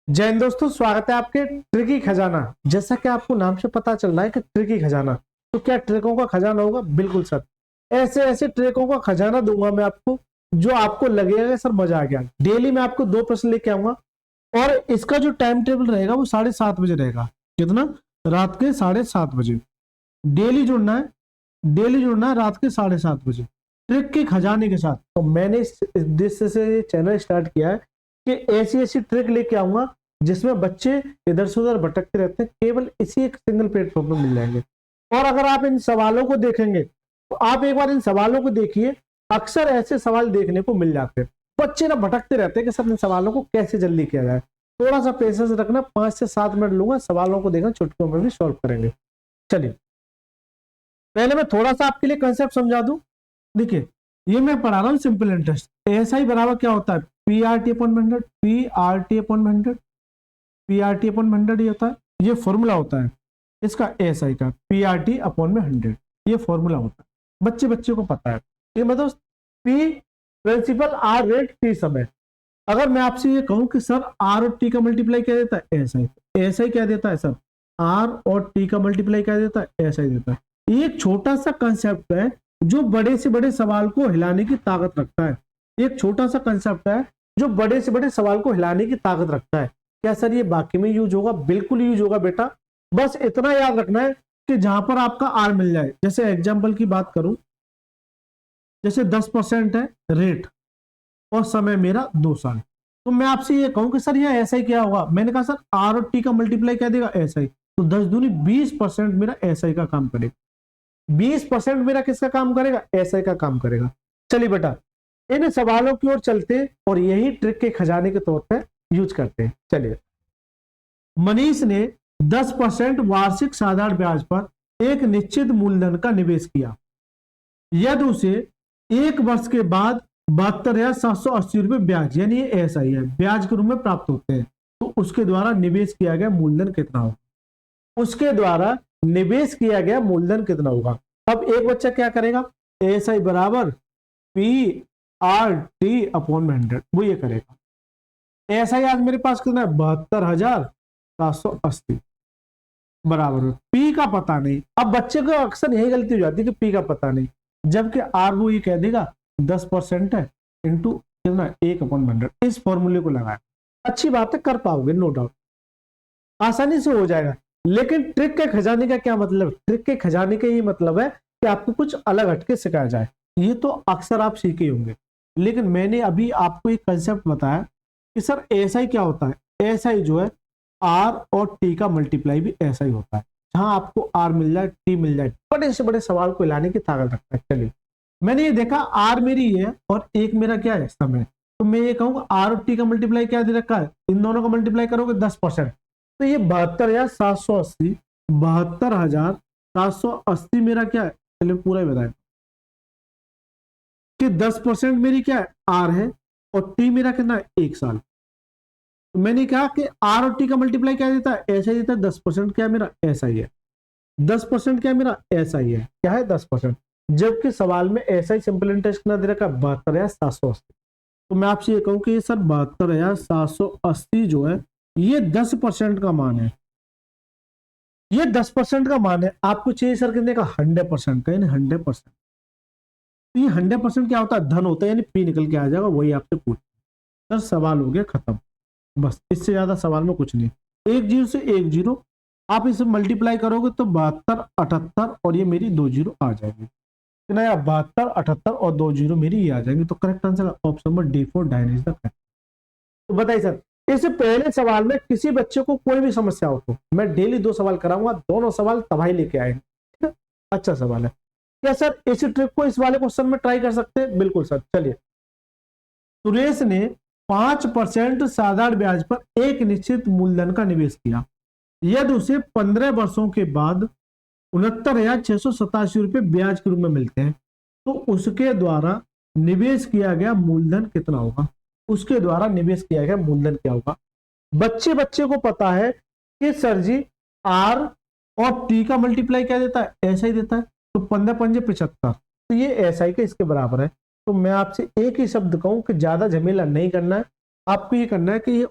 जय हिंद दोस्तों, स्वागत है आपके ट्रिकी खजाना। जैसा कि आपको नाम से पता चल रहा है कि ट्रिकी खजाना, तो क्या ट्रिकों का खजाना होगा? बिल्कुल सर, ऐसे ऐसे ट्रिकों का खजाना दूंगा मैं आपको जो आपको लगेगा सर मजा आ गया। डेली मैं आपको 2 प्रश्न लेके आऊंगा और इसका जो टाइम टेबल रहेगा वो 7:30 बजे रहेगा। कितना? रात के 7:30 बजे डेली जुड़ना है। डेली जुड़ना है रात के 7:30 बजे ट्रिक के खजाने के साथ। तो मैंने इस उद्देश्य से चैनल स्टार्ट किया है कि ऐसी ऐसी ट्रिक लेके आऊंगा जिसमें बच्चे इधर से उधर भटकते रहते हैं, केवल इसी एक सिंगल प्लेटफॉर्म पर मिल जाएंगे। और अगर आप इन सवालों को देखेंगे तो आप एक बार इन सवालों को देखिए, अक्सर ऐसे सवाल देखने को मिल जाते हैं। बच्चे ना भटकते रहते हैं कि सर इन सवालों को कैसे जल्दी किया जाए। थोड़ा सा पेशेंस रखना, 5 से 7 मिनट लूंगा, सवालों को देखना, चुटकियों में भी सॉल्व करेंगे। चलिए, पहले मैं थोड़ा सा आपके लिए कंसेप्ट समझा दूं। देखिए, ये मैं पढ़ा रहा हूँ सिंपल इंटरेस्ट। एएसआई बराबर क्या होता है? PRT upon 100, PRT upon 100, PRT upon 100 ये होता है। ये फॉर्मूला होता है इसका एएसआई का, पीआरटी अपॉन में 100, ये फॉर्मूला होता है। बच्चे बच्चे को पता है। ठीक है दोस्त, P principal, R rate, T समय। अगर मैं आपसे ये कहूं कि सर आर और टी का मल्टीप्लाई क्या देता है? एएसआई। एएसआई क्या देता है सर? आर और टी का मल्टीप्लाई क्या देता है? एएसआई देता है। ये एक छोटा सा कंसेप्ट है जो बड़े से बड़े सवाल को हिलाने की ताकत रखता है। एक छोटा सा कंसेप्ट है जो बड़े से बड़े सवाल को हिलाने की ताकत रखता है। क्या सर ये बाकी में यूज होगा? बिल्कुल यूज होगा बेटा। बस इतना याद रखना है कि जहां पर आपका आर मिल जाए, जैसे एग्जाम्पल की बात करूं, जैसे 10% है रेट और समय मेरा 2 साल, तो मैं आपसे ये कहूं कि सर ये ऐसा ही क्या होगा? मैंने कहा सर आर और टी का मल्टीप्लाई क्या देगा? ऐसा ही। तो 10 दूनी 20% मेरा ऐसा ही का काम करेगा। 20% मेरा किसका काम करेगा? ऐसा ही का काम करेगा। चलिए बेटा, इन सवालों की ओर चलते और यही ट्रिक के खजाने के तौर पर यूज करते हैं। चलिए, मनीष ने 10% वार्षिक साधारण ब्याज पर एक निश्चित मूलधन का निवेश किया। यदि उसे 1 वर्ष के बाद 72,780 रुपए ब्याज, यानी ये एसआई है, ब्याज के रूप में प्राप्त होते हैं, तो उसके द्वारा निवेश किया गया मूलधन कितना होगा? उसके द्वारा निवेश किया गया मूलधन कितना होगा? अब एक बच्चा क्या करेगा? एसआई बराबर पी आर टी अपॉन 100, वो ये करेगा। एसआई आज मेरे पास कितना है? 72,780 बराबर। पी का पता नहीं। अब बच्चे को अक्सर यही गलती हो जाती है कि पी का पता नहीं, जबकि आर वो ये कह देगा 10% है इंटू कितना? 1/100। इस फॉर्मूले को लगाया, अच्छी बात है, कर पाओगे नो डाउट, आसानी से हो जाएगा। लेकिन ट्रिक के खजाने का क्या मतलब? ट्रिक के खजाने का ये मतलब है कि आपको कुछ अलग हटके सिखाया जाए। ये तो अक्सर आप सीखे होंगे, लेकिन मैंने अभी आपको एक कंसेप्ट बताया कि सर एसआई क्या होता है। एसआई जो है, आर और टी का मल्टीप्लाई भी ऐसा ही होता है। जहां आपको आर मिल जाए, टी मिल जाए, बड़े से बड़े सवाल को लाने की ताकत रखता है। चलिए, मैंने ये देखा आर मेरी है और एक मेरा क्या है? समय। तो मैं ये कहूंगा आर और टी का मल्टीप्लाई क्या दे रखा है? इन दोनों का मल्टीप्लाई करोगे 10%, तो ये 72,780, 72,780 मेरा क्या है? चलिए पूरा ही बताए कि 10% मेरी क्या है? आर है, और टी मेरा कितना है? 1 साल। तो मैंने कहा कि आर और टी का मल्टीप्लाई क्या देता है? ऐसा ही देता है। 10% क्या मेरा? ऐसा ही है। 10% क्या मेरा? ऐसा ही है। क्या है? 10%। जबकि सवाल में ऐसा ही सिंपल इंटरेस्ट कितना दे रखा है? 72,780। तो मैं आपसे ये कहूं कि सर 72,780 जो है, ये 10% का मान है। ये 10% का मान है। आपको चाहिए सर कितने का? 100% का, यानी 100%। तो ये 100% क्या होता है? धन होता है, यानी पी निकल के आ जाएगा। वही आपसे पूछ सर, सवाल हो गया खत्म। बस इससे ज्यादा सवाल में कुछ नहीं। 1 0 से 1 0 आप इसे मल्टीप्लाई करोगे तो 72 78, और ये मेरी 2 0 आ जाएगी। कितना? 72 78 और 2 0 मेरी ये आ जाएंगी। तो correct answer option number D4, डायन इज द करेक्ट। तो बताइए सर, इस पहले सवाल में किसी बच्चे को कोई भी समस्या हो तो मैं डेली 2 सवाल कराऊंगा, दोनों सवाल तबाही लेके आएंगे। ठीक है, अच्छा सवाल है। क्या सर इस ट्रिक को इस वाले क्वेश्चन में ट्राई कर सकते हैं? बिल्कुल सर। चलिए, सुरेश ने 5% साधारण ब्याज पर एक निश्चित मूलधन का निवेश किया। यदि उसे 15 वर्षों के बाद 69,687 रुपए ब्याज के रूप में मिलते हैं, तो उसके द्वारा निवेश किया गया मूलधन कितना होगा? उसके द्वारा निवेश किया गया मूलधन क्या होगा? बच्चे बच्चे को पता है कि सर जी आर और टी का मल्टीप्लाई क्या देता है? ऐसा ही देता है। तो 15 पंजे 75, तो ये ऐसा ही के इसके बराबर है। तो मैं आपसे एक ही शब्द कहूं कि ज्यादा झमेला नहीं करना है। आपको ये करना है कि ये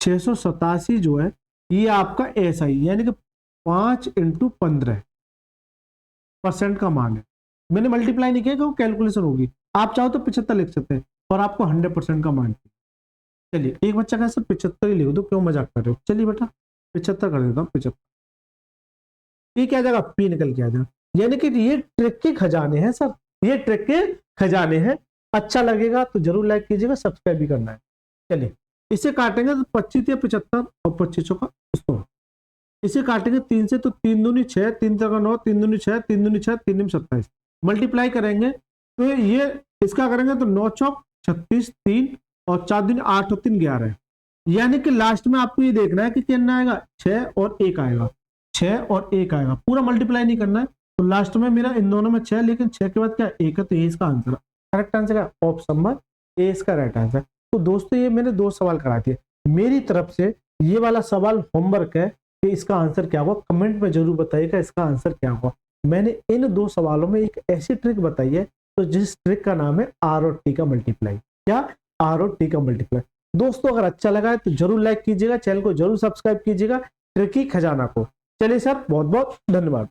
687 जो है ये आपका SI यानी कि 5 × 15% का मान है। मैंने मल्टीप्लाई नहीं किया कि वो कैलकुलेशन होगी, आप चाहो तो 75 लिख सकते हैं और आपको 100% का मान। चलिए एक बच्चा कहा सर 75 ही लिख दो, क्यों मजाक कर रहे हो। चलिए बेटा 75 कर देता हूँ, 75। ये क्या जाएगा, P निकल के आ जाएगा। यानी कि ये ट्रिक के खजाने हैं सर, ये ट्रिक के खजाने हैं। अच्छा लगेगा तो जरूर लाइक कीजिएगा, सब्सक्राइब भी करना है। चलिए इसे काटेंगे तो 25 या 75 और 25 का 100। इसे काटेंगे 3 से तो 3 दूनी 6, 3 3 9, 3 दूनी 6, 3 दूनी 6, 3 27। मल्टीप्लाई करेंगे तो ये इसका करेंगे तो 9 चौक 36, 3 और 4 दूनी 8 और 3 11। यानी कि लास्ट में आपको ये देखना है कि कितना आएगा, 6 और 1 आएगा, 6 और 1 आएगा। पूरा मल्टीप्लाई नहीं करना है। तो लास्ट में मेरा इन दोनों में 6, लेकिन 6 के बाद क्या 1 है, तो ये इसका आंसर करेक्ट आंसर है, ऑप्शन नंबर ए इसका राइट आंसर। तो दोस्तों ये मैंने 2 सवाल करा दिए मेरी तरफ से। ये वाला सवाल होमवर्क है कि इसका आंसर क्या होगा, कमेंट में जरूर बताइएगा इसका आंसर क्या होगा। मैंने इन 2 सवालों में एक ऐसी ट्रिक बताई है तो जिस ट्रिक का नाम है R और T का मल्टीप्लाई। क्या, R और T का मल्टीप्लाई। दोस्तों अगर अच्छा लगा है तो जरूर लाइक कीजिएगा, चैनल को जरूर सब्सक्राइब कीजिएगा ट्रिकी खजाना को। चलिए सर बहुत बहुत धन्यवाद।